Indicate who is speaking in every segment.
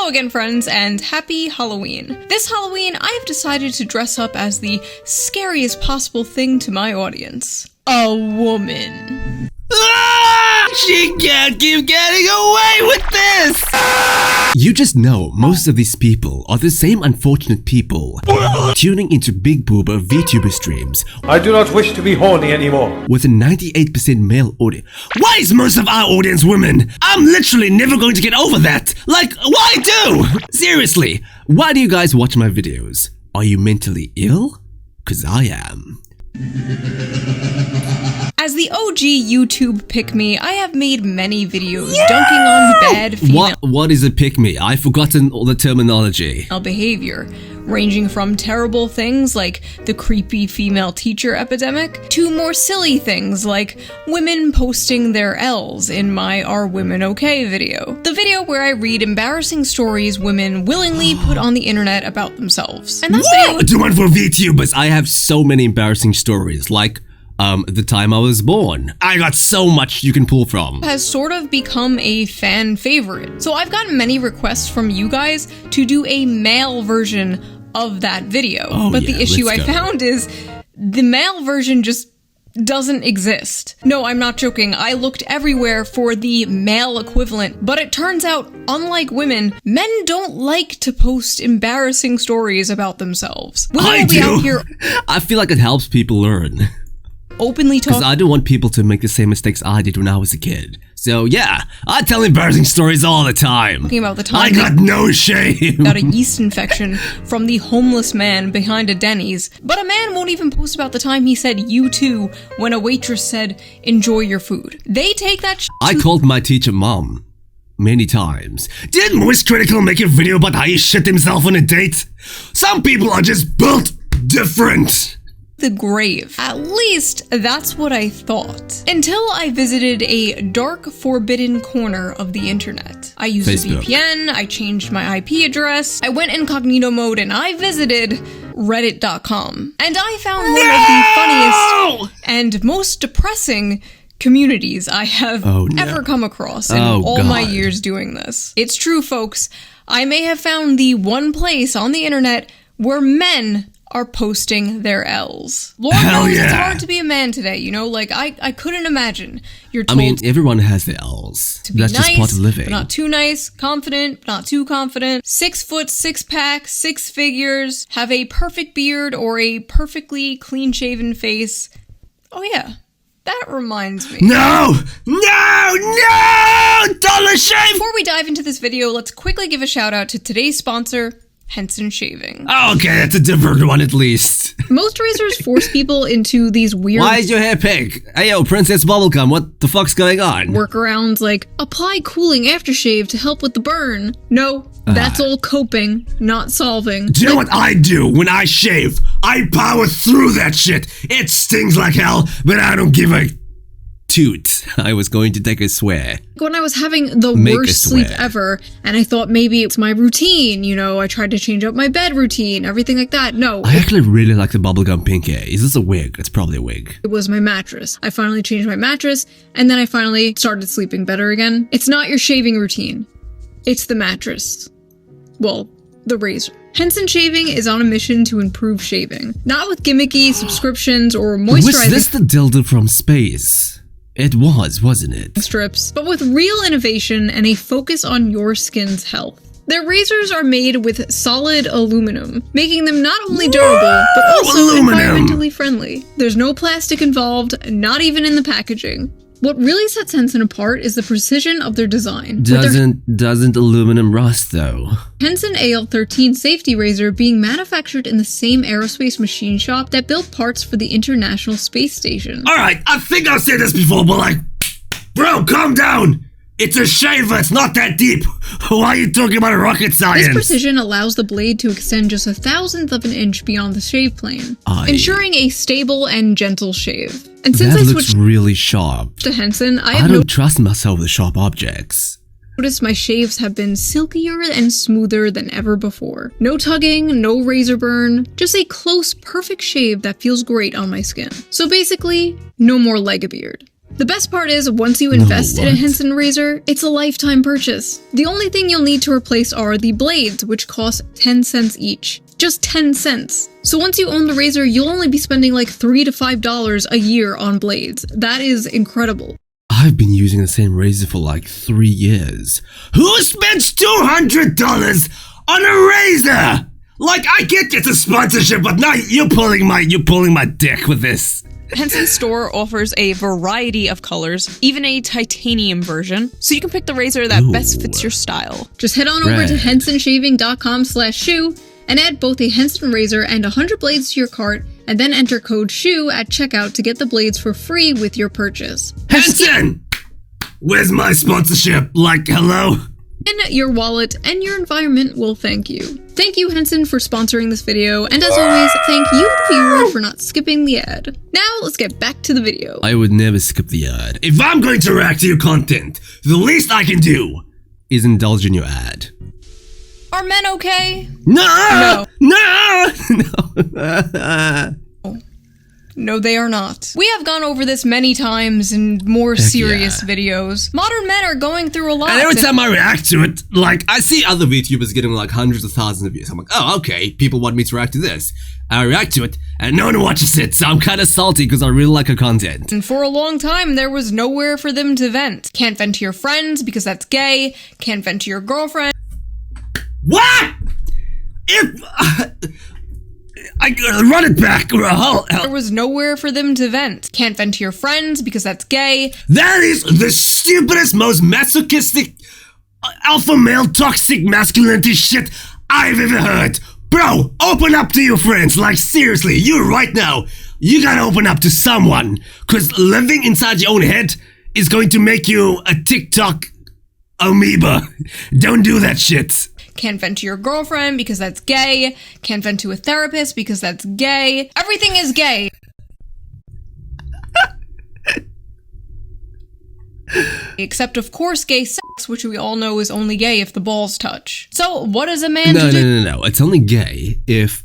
Speaker 1: again, friends, and happy Halloween. This Halloween, I have decided to dress up as the scariest possible thing to my audience. A woman.
Speaker 2: She can't keep getting away with this! You just know most of these people are the same unfortunate people tuning into big boober Vtuber streams.
Speaker 3: I do not wish to be horny anymore.
Speaker 2: With a 98% male audience. Why is most of our audience women? I'm literally never going to get over that. Like, why do? Seriously, why do you guys watch my videos? Are you mentally ill? 'Cause I am.
Speaker 1: As the OG YouTube pick-me, I have made many videos dunking on bad female
Speaker 2: What is a pick-me? I've forgotten all the terminology.
Speaker 1: behavior, ranging from terrible things like the creepy female teacher epidemic, to more silly things like women posting their L's in my Are Women Okay video. The video where I read embarrassing stories women willingly put on the internet about themselves. And that video
Speaker 2: Do one for VTubers. I have so many embarrassing stories, like the time I was born. I got so much you can pull from.
Speaker 1: has sort of become a fan favorite. So I've gotten many requests from you guys to do a male version of that video. But the issue I found is the male version just doesn't exist. No, I'm not joking. I looked everywhere for the male equivalent, but it turns out, unlike women, men don't like to post embarrassing stories about themselves. Women will be out here
Speaker 2: I feel like it helps people learn.
Speaker 1: openly talking.
Speaker 2: Because I don't want people to make the same mistakes I did when I was a kid. So yeah, I tell embarrassing stories all the time.
Speaker 1: Talking about the time
Speaker 2: I got no shame.
Speaker 1: got a yeast infection from the homeless man behind a Denny's, but a man won't even post about the time he said "you too" when a waitress said "enjoy your food." They take that
Speaker 2: I called my teacher mom many times. Did Moist Critical make a video about how he shit himself on a date? Some people are just built different.
Speaker 1: the grave. At least that's what I thought. Until I visited a dark, forbidden corner of the internet. I used
Speaker 2: Facebook.
Speaker 1: a VPN, I changed my IP address, I went incognito mode, and I visited reddit.com. And I found one of the funniest and most depressing communities I have ever come across in all my years doing this. It's true, folks. I may have found the one place on the internet where men are posting their L's. Lord knows it's hard to be a man today, you know? Like, I couldn't imagine. You're told
Speaker 2: I mean, everyone has their L's.
Speaker 1: to be
Speaker 2: That's
Speaker 1: nice,
Speaker 2: just part of living.
Speaker 1: but not too nice, confident, but not too confident, 6 foot, 6 pack, 6 figures, have a perfect beard or a perfectly clean-shaven face. Oh yeah, that reminds me.
Speaker 2: No! Dollar Shave!
Speaker 1: Before we dive into this video, let's quickly give a shout out to today's sponsor, Henson Shaving.
Speaker 2: Okay, that's a different one at least.
Speaker 1: Most razors force people into these weird
Speaker 2: Why is your hair pink? Hey yo, Princess Bubblegum, what the fuck's going on?
Speaker 1: workarounds like apply cooling aftershave to help with the burn. No, that's all coping, not solving.
Speaker 2: Do you know what I do when I shave? I power through that shit. It stings like hell, but I don't give a toot. I was going to take a swear.
Speaker 1: When I was having the
Speaker 2: Make a
Speaker 1: worst sleep
Speaker 2: swear.
Speaker 1: ever, and I thought maybe it's my routine, you know, I tried to change up my bed routine, everything like that. No,
Speaker 2: I actually really like the bubblegum pink hair. Is this a wig? It's probably a wig.
Speaker 1: it was my mattress. I finally changed my mattress, and then I finally started sleeping better again. It's not your shaving routine. It's the mattress. Well, the razor. Henson Shaving is on a mission to improve shaving. Not with gimmicky subscriptions or
Speaker 2: Was
Speaker 1: moisturizing
Speaker 2: this the dildo from space? It was, wasn't it?
Speaker 1: strips, but with real innovation and a focus on your skin's health. Their razors are made with solid aluminum, making them not only durable, but also
Speaker 2: aluminum!
Speaker 1: environmentally friendly. There's no plastic involved, not even in the packaging. What really sets Henson apart is the precision of their design. With their
Speaker 2: Doesn't aluminum rust though?
Speaker 1: Henson AL13 safety razor being manufactured in the same aerospace machine shop that built parts for the International Space Station.
Speaker 2: Alright, I think I've said this before, but like, bro, calm down! It's a shaver, it's not that deep! Why are you talking about rocket science?
Speaker 1: This precision allows the blade to extend just 1/1000th of an inch beyond the shave plane, ensuring a stable and gentle shave. And since
Speaker 2: That
Speaker 1: I
Speaker 2: looks
Speaker 1: switched
Speaker 2: really sharp.
Speaker 1: to Henson, I
Speaker 2: I
Speaker 1: have
Speaker 2: don't trust myself with sharp objects.
Speaker 1: noticed my shaves have been silkier and smoother than ever before. No tugging, no razor burn, just a close, perfect shave that feels great on my skin. So basically, no more leg-a-beard. The best part is, once you invest in a
Speaker 2: what?
Speaker 1: Henson razor, it's a lifetime purchase. The only thing you'll need to replace are the blades, which cost 10 cents each. Just 10 cents. So once you own the razor, you'll only be spending like $3 to $5 a year on blades. That is incredible.
Speaker 2: I've been using the same razor for like 3 years. Who spends $200 on a razor? Like, I get it's a sponsorship, but now you're pulling my dick with this.
Speaker 1: Henson's store offers a variety of colors, even a titanium version, so you can pick the razor that best fits your style. Just head on over to hensonshaving.com/shoe and add both a Henson razor and 100 blades to your cart, and then enter code SHOE at checkout to get the blades for free with your purchase.
Speaker 2: Henson! Where's my sponsorship? Like, hello?
Speaker 1: And your wallet and your environment will thank you. Thank you, Henson, for sponsoring this video, and as always, thank you, the viewer, for not skipping the ad. Now, let's get back to the video.
Speaker 2: I would never skip the ad. If I'm going to react to your content, the least I can do is indulge in your ad.
Speaker 1: Are men okay?
Speaker 2: No! No!
Speaker 1: No, they are not. We have gone over this many times in more serious videos. Modern men are going through a lot.
Speaker 2: And every time I react to it, like, I see other VTubers getting like hundreds of thousands of views. I'm like, oh, okay, people want me to react to this. I react to it, and no one watches it, so I'm kind of salty because I really like her content.
Speaker 1: And for a long time, there was nowhere for them to vent. Can't vent to your friends because that's gay. Can't vent to your girlfriend.
Speaker 2: What? If... I run it back.
Speaker 1: There was nowhere for them to vent. Can't vent to your friends because that's gay.
Speaker 2: That is the stupidest, most masochistic, alpha male, toxic masculinity shit I've ever heard. Bro, open up to your friends. Like, seriously, you right now, you gotta open up to someone. Cause living inside your own head is going to make you a TikTok amoeba. Don't do that shit.
Speaker 1: Can't vent to your girlfriend because that's gay. Can't vent to a therapist because that's gay. Everything is gay. Except, of course, gay sex, which we all know is only gay if the balls touch. So, what is a man to do?
Speaker 2: No. It's only gay if,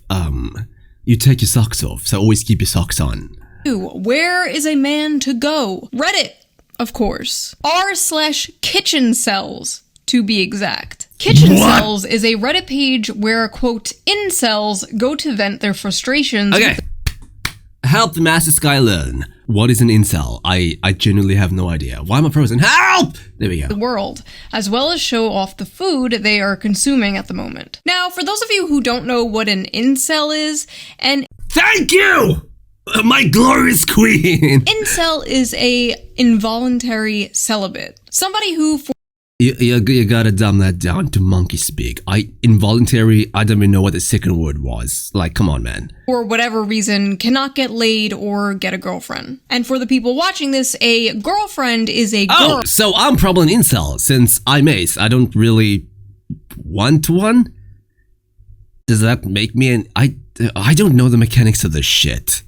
Speaker 2: you take your socks off, so always keep your socks on.
Speaker 1: Where is a man to go? Reddit, of course. r/kitchen cells, to be exact. Kitchen Cells is a Reddit page where, quote, incels go to vent their frustrations.
Speaker 2: Okay. Help the master Sky learn. What is an incel? I genuinely have no idea. Why am I frozen? Help! There we go.
Speaker 1: The world, as well as show off the food they are consuming at the moment. Now, for those of you who don't know what an incel is,
Speaker 2: Thank you! My glorious queen!
Speaker 1: Incel is a involuntary celibate. Somebody who...
Speaker 2: You gotta dumb that down to monkey speak. Involuntary, I don't even know what the second word was. Like, come on, man.
Speaker 1: For whatever reason, cannot get laid or get a girlfriend. And for the people watching this, a girlfriend is a girl.
Speaker 2: Oh, so I'm probably an incel, since I'm ace. I don't really want one? Does that make me an... I don't know the mechanics of this shit.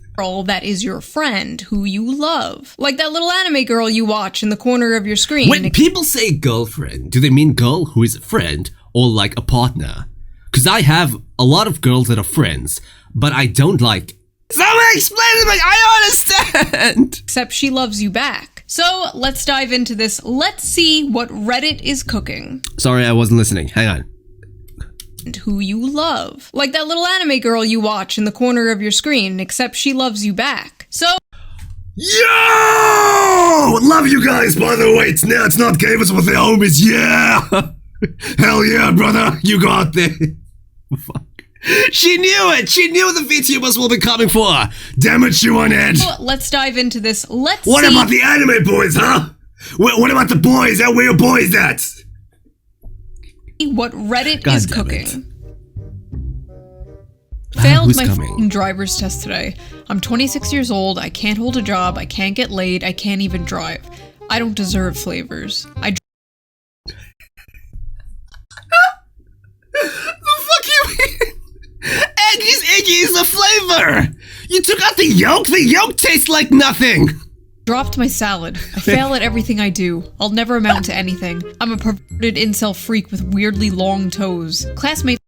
Speaker 1: That is your friend, who you love. Like that little anime girl you watch in the corner of your screen.
Speaker 2: When people say girlfriend, do they mean girl who is a friend or like a partner? Because I have a lot of girls that are friends, but I don't like... Someone explain to me, I understand!
Speaker 1: Except she loves you back. So let's dive into this. Let's see what Reddit is cooking.
Speaker 2: Sorry, I wasn't listening. Hang on.
Speaker 1: Who you love. Like that little anime girl you watch in the corner of your screen, except she loves you back. So...
Speaker 2: Yo! Love you guys, by the way. It's not gamers with their homies, yeah! Hell yeah, brother. You got there. Fuck. She knew it! She knew the VTubers will be coming for her! Damn it, Shoe0nHead!
Speaker 1: So let's dive into this. What
Speaker 2: about the anime boys, huh? What about the boys? Where your boys at?
Speaker 1: What Reddit is cooking. Failed my driver's test today. I'm 26 years old, I can't hold a job, I can't get laid, I can't even drive. I don't deserve flavors.
Speaker 2: The fuck you mean? Eggy is a flavor! You took out the yolk? The yolk tastes like nothing!
Speaker 1: Dropped my salad. I fail at everything I do. I'll never amount to anything. I'm a perverted incel freak with weirdly long toes. Classmates...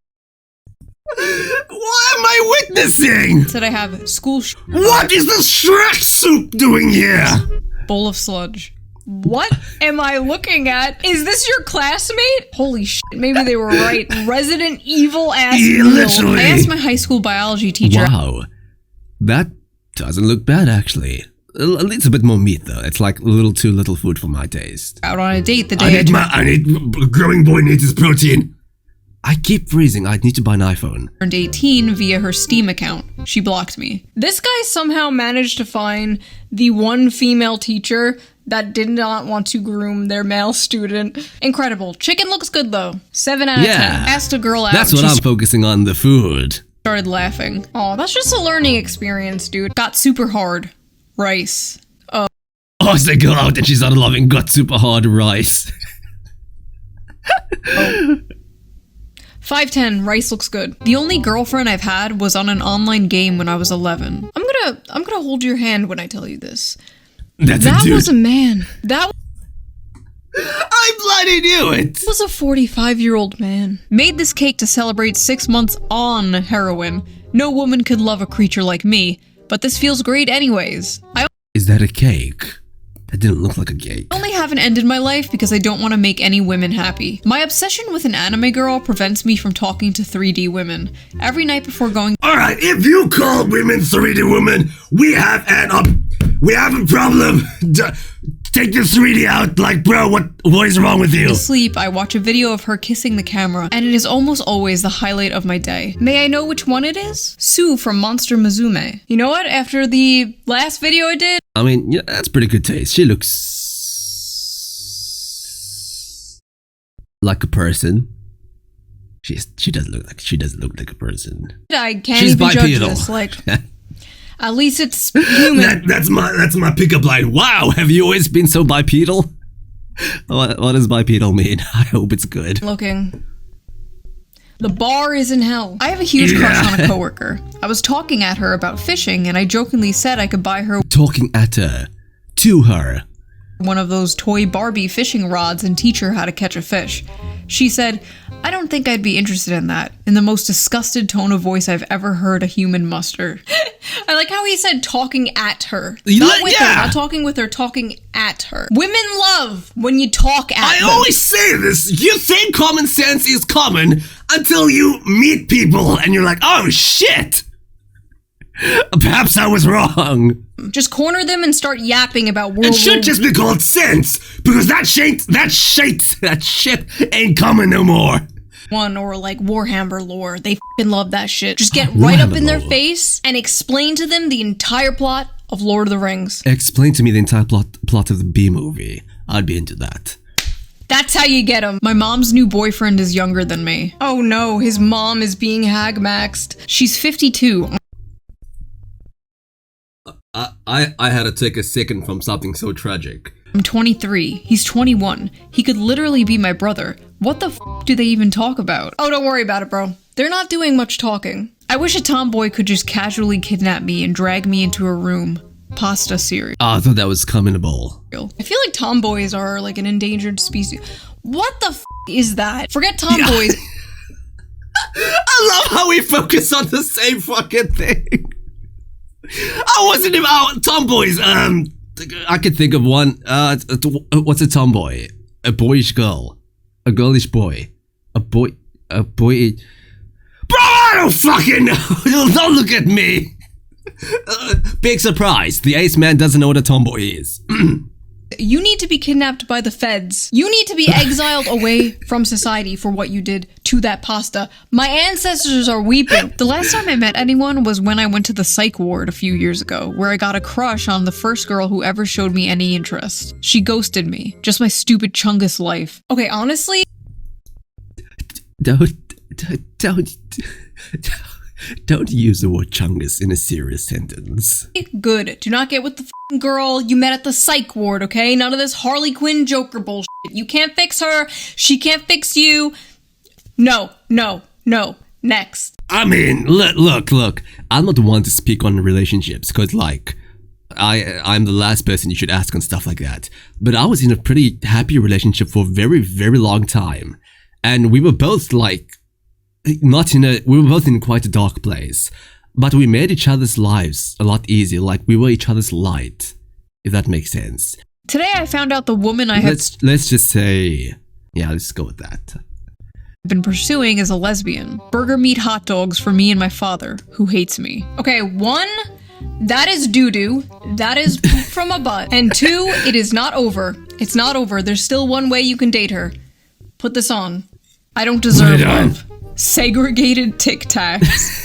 Speaker 2: What am I witnessing?
Speaker 1: Said I have school...
Speaker 2: What is the Shrek soup doing here?
Speaker 1: Bowl of sludge. What am I looking at? Is this your classmate? Holy shit, maybe they were right. Resident Evil ass meal.
Speaker 2: Literally.
Speaker 1: I asked my high school biology teacher.
Speaker 2: Wow. That doesn't look bad, actually. It's a bit more meat, though. It's like a little too little food for my taste.
Speaker 1: Out on a date the day
Speaker 2: I need growing boy needs his protein. I keep freezing. I need to buy an iPhone.
Speaker 1: Turned 18 via her Steam account. She blocked me. This guy somehow managed to find the one female teacher that did not want to groom their male student. Incredible. Chicken looks good though. 7 out of 10. Asked a girl out.
Speaker 2: That's what I'm focusing on, the food.
Speaker 1: Started laughing. Oh, that's just a learning experience, dude. Got super hard. Rice.
Speaker 2: Oh, as they go out and she started loving got super hard rice.
Speaker 1: 5'10", rice looks good. The only girlfriend I've had was on an online game when I was 11. I'm gonna hold your hand when I tell you this.
Speaker 2: That
Speaker 1: was a man. That
Speaker 2: I bloody knew it!
Speaker 1: was a 45-year-old man. Made this cake to celebrate 6 months on heroin. No woman could love a creature like me, but this feels great anyways.
Speaker 2: Is that a cake? That didn't look like a cake.
Speaker 1: I only haven't ended my life because I don't want to make any women happy. My obsession with an anime girl prevents me from talking to 3D women. Every night before going—
Speaker 2: Alright, if you call women 3D women, we have a problem. Take the 3D out, like, bro, what is wrong with you?
Speaker 1: to sleep, I watch a video of her kissing the camera, and it is almost always the highlight of my day. May I know which one it is? Sue from Monster Musume. You know what? After the last video I did—
Speaker 2: I mean, yeah, that's pretty good taste. She looks like a person. She doesn't look like a person.
Speaker 1: I can't
Speaker 2: She's
Speaker 1: even judge
Speaker 2: bipedal.
Speaker 1: this, like— At least it's human.
Speaker 2: That's my pickup line. Wow, have you always been so bipedal? What does bipedal mean? I hope it's good.
Speaker 1: Looking. The bar is in hell. I have a huge crush on a coworker. I was talking at her about fishing, and I jokingly said I could buy her
Speaker 2: Talking at her. To her.
Speaker 1: one of those toy Barbie fishing rods and teach her how to catch a fish. She said, I don't think I'd be interested in that, in the most disgusted tone of voice I've ever heard a human muster. I like how he said talking at her. Not with her, not talking with her, talking at her. Women love when you talk at them.
Speaker 2: I always say this. You think common sense is common until you meet people and you're like, oh shit! Perhaps I was wrong.
Speaker 1: Just corner them and start yapping about World
Speaker 2: It
Speaker 1: War
Speaker 2: should just be called sense, because that shit ain't common no more.
Speaker 1: I or like Warhammer lore. They f***ing love that shit. Just get right up in their face and explain to them the entire plot of Lord of the Rings.
Speaker 2: Explain to me the entire plot of the B movie. I'd be into that.
Speaker 1: That's how you get them. My mom's new boyfriend is younger than me. Oh no, his mom is being hag-maxed. She's 52.
Speaker 2: I had to take a second from something so tragic.
Speaker 1: I'm 23. He's 21. He could literally be my brother. What the f*** do they even talk about? Oh, don't worry about it, bro. They're not doing much talking. I wish a tomboy could just casually kidnap me and drag me into a room. Pasta cereal.
Speaker 2: I thought that was commentable.
Speaker 1: I feel like tomboys are like an endangered species. What the f*** is that? Forget tomboys.
Speaker 2: I love how we focus on the same fucking thing. I wasn't about tomboys. I could think of one. What's a tomboy? A boyish girl. A girlish boy. A boy. Bro, I don't fucking know. Don't look at me. Big surprise. The ace man doesn't know what a tomboy is.
Speaker 1: You need to be kidnapped by the feds. You need to be exiled away from society for what you did to that pasta. My ancestors are weeping. The last time I met anyone was when I went to the psych ward a few years ago, where I got a crush on the first girl who ever showed me any interest. She ghosted me. Just my stupid Chungus life. Okay, honestly—
Speaker 2: Don't use the word chungus in a serious sentence.
Speaker 1: Good. Do not get with the f***ing girl you met at the psych ward, okay? None of this Harley Quinn Joker bullshit. You can't fix her. She can't fix you. No. Next.
Speaker 2: I mean, look. I'm not the one to speak on relationships, because, like, I'm the last person you should ask on stuff like that. But I was in a pretty happy relationship for a very, very long time. And we were both, like, we were both in quite a dark place, but we made each other's lives a lot easier. Like, we were each other's light, if that makes sense.
Speaker 1: Today I found out the woman I have
Speaker 2: Let's just say, yeah, let's go with that.
Speaker 1: been pursuing is a lesbian. Burger meat hot dogs for me and my father, who hates me. Okay, 1, that is doo-doo. That is poop from a butt. And 2, it is not over. It's not over. There's still one way you can date her. Put this on. I don't deserve love. Segregated Tic Tacs.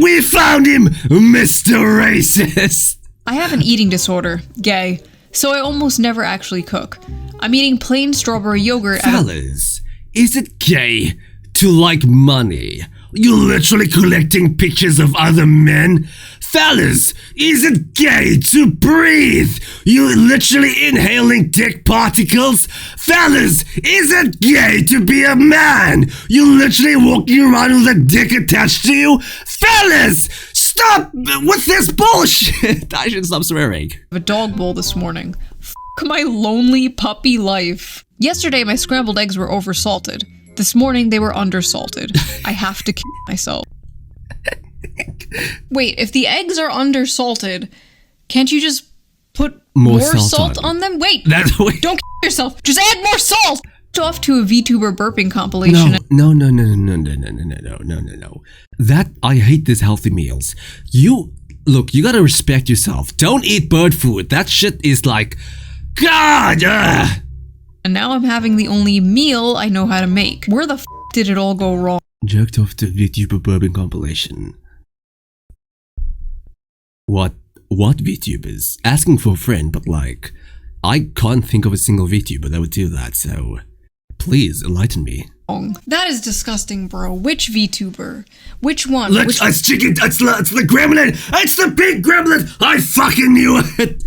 Speaker 2: We found him, Mr. Racist!
Speaker 1: I have an eating disorder, gay, so I almost never actually cook. I'm eating plain strawberry yogurt
Speaker 2: Fellas, is it gay to like money? You literally collecting pictures of other men? Fellas, is it gay to breathe? You literally inhaling dick particles? Fellas, is it gay to be a man? You literally walking around with a dick attached to you? Fellas, stop with this bullshit! I should stop swearing.
Speaker 1: a dog bowl this morning. F*** my lonely puppy life. Yesterday my scrambled eggs were oversalted. This morning they were undersalted. I have to kill myself. Wait, if the eggs are undersalted, can't you just put more salt on them? Wait, don't kill yourself. Just add more salt. Off to a Vtuber burping compilation.
Speaker 2: No. That, I hate these healthy meals. Look, you gotta respect yourself. Don't eat bird food. That shit is like, God!
Speaker 1: And now I'm having the only meal I know how to make. Where the f did it all go wrong?
Speaker 2: Jerked off to VTuber bourbon compilation. What VTubers? Asking for a friend, but like, I can't think of a single VTuber that would do that, so please enlighten me.
Speaker 1: That is disgusting, bro. Which VTuber? Which one?
Speaker 2: It's chicken. It's the gremlin. It's the big gremlin. I fucking knew it.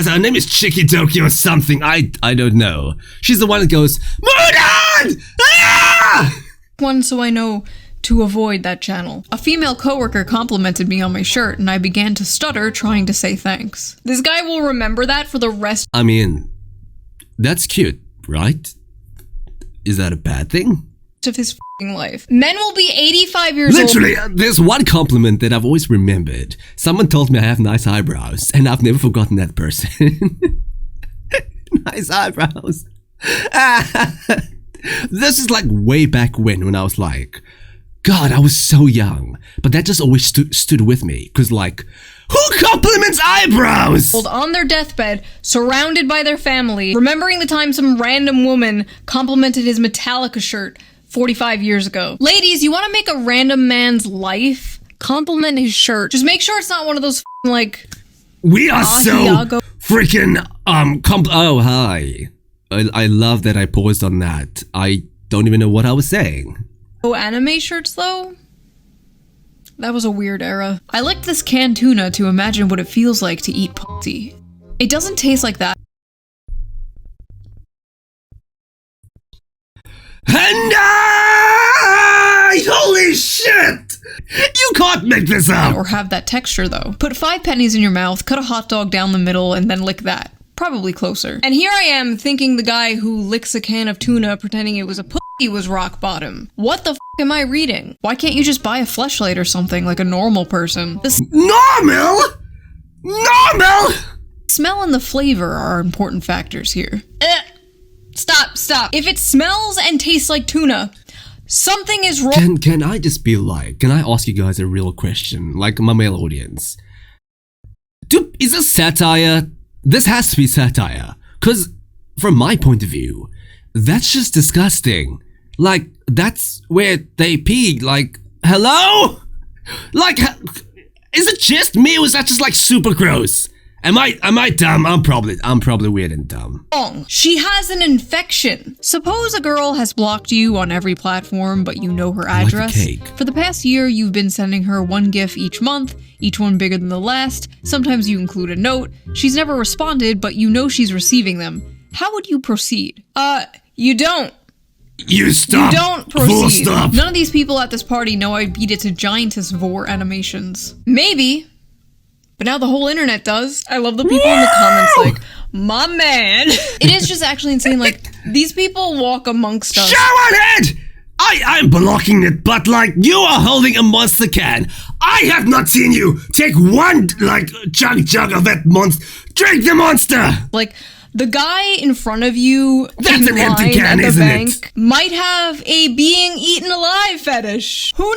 Speaker 2: Her name is Chicky Tokyo or something. I don't know. She's the one that goes, Mudan! Ah!
Speaker 1: One, so I know to avoid that channel. A female coworker complimented me on my shirt, and I began to stutter trying to say thanks. This guy will remember that for the rest.
Speaker 2: I mean, that's cute, right? Is that a bad thing?
Speaker 1: Of his f***ing life. Men will be 85 years old.
Speaker 2: Literally, there's one compliment that I've always remembered. Someone told me I have nice eyebrows, and I've never forgotten that person. Nice eyebrows. This is like way back when I was like, God, I was so young. But that just always stood with me. Because like, who compliments eyebrows?
Speaker 1: On their deathbed, surrounded by their family, remembering the time some random woman complimented his Metallica shirt 45 years ago. Ladies, you want to make a random man's life? Compliment his shirt. Just make sure it's not one of those like...
Speaker 2: We are so freaking, oh, hi. I love that I paused on that. I don't even know what I was saying.
Speaker 1: Oh, anime shirts though? That was a weird era. I licked this canned tuna to imagine what it feels like to eat pussy. It doesn't taste like that.
Speaker 2: And holy shit! You can't make this up!
Speaker 1: Or have that texture though. Put 5 pennies in your mouth, cut a hot dog down the middle, and then lick that. Probably closer. And here I am thinking the guy who licks a can of tuna pretending it was a pussy was rock bottom. What the f am I reading? Why can't you just buy a fleshlight or something like a normal person? The
Speaker 2: Normal?
Speaker 1: smell and the flavor are important factors here. Stop. If it smells and tastes like tuna, something is wrong.
Speaker 2: Can I just be like, can I ask you guys a real question? Like my male audience. Is this satire? This has to be satire. Because from my point of view, that's just disgusting. Like, that's where they pee. Like, hello? Like, is it just me or is that just like super gross? Am I dumb? I'm probably weird and dumb.
Speaker 1: She has an infection. Suppose a girl has blocked you on every platform, but you know her address.
Speaker 2: Like a cake.
Speaker 1: For the past year, you've been sending her one GIF each month, each one bigger than the last. Sometimes you include a note. She's never responded, but you know she's receiving them. How would you proceed? You don't.
Speaker 2: You stop.
Speaker 1: You don't proceed.
Speaker 2: Full stop.
Speaker 1: None of these people at this party know I beat it to giantess vor animations. Maybe. But now the whole internet does. I love the people in the comments like, my man. It is just actually insane. Like, these people walk amongst us.
Speaker 2: Shoe0nHead! I I'm blocking it, but like, you are holding a monster can. I have not seen you take one, like, chug of that monster. Drink the monster!
Speaker 1: Like, the guy in front of you
Speaker 2: That's
Speaker 1: in
Speaker 2: an empty
Speaker 1: line
Speaker 2: can,
Speaker 1: at the
Speaker 2: isn't
Speaker 1: bank
Speaker 2: it?
Speaker 1: might have a being eaten alive fetish. Who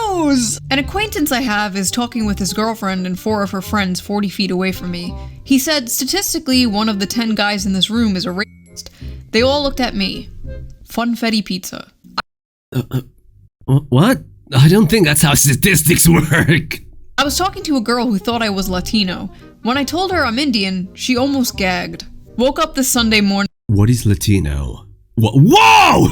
Speaker 1: knows? An acquaintance I have is talking with his girlfriend and 4 of her friends 40 feet away from me. He said, statistically, 1 of the 10 guys in this room is a racist. They all looked at me. Funfetti pizza.
Speaker 2: What? I don't think that's how statistics work.
Speaker 1: I was talking to a girl who thought I was Latino. When I told her I'm Indian, she almost gagged. Woke up this Sunday morning.
Speaker 2: What is Latino? Whoa!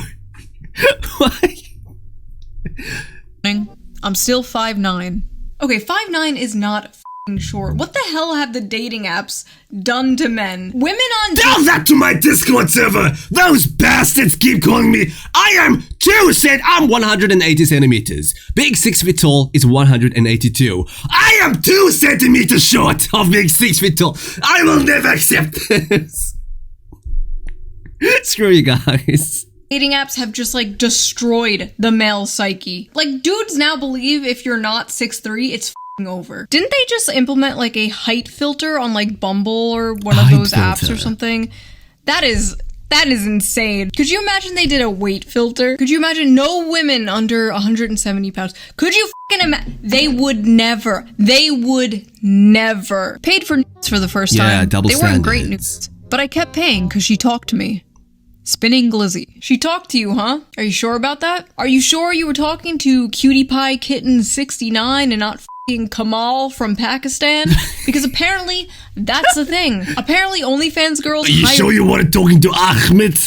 Speaker 1: I'm still 5'9". Okay, 5'9" is not f***ing short. What the hell have the dating apps done to men? Women on
Speaker 2: Tell that to my Discord server! Those bastards keep calling me. I am 2 cent. I'm 180 centimeters. Big 6 feet tall is 182. I am 2 centimeters short of being 6 feet tall. I will never accept this. Screw you guys.
Speaker 1: dating apps have just like destroyed the male psyche. Like dudes now believe if you're not 6'3", it's f***ing over. Didn't they just implement like a height filter on like Bumble or one of those apps or something? That is insane. Could you imagine they did a weight filter? Could you imagine no women under 170 pounds? Could you f***ing imagine? They would never. Paid for nudes for the first time.
Speaker 2: Yeah, double
Speaker 1: They weren't great
Speaker 2: standards.
Speaker 1: nudes. But I kept paying because she talked to me. Spinning Glizzy. She talked to you, huh? Are you sure about that? Are you sure you were talking to Cutie Pie Kitten 69 and not f***ing Kamal from Pakistan? Because apparently, that's the thing. Apparently, OnlyFans girls
Speaker 2: Are you sure you weren't talking to Ahmed?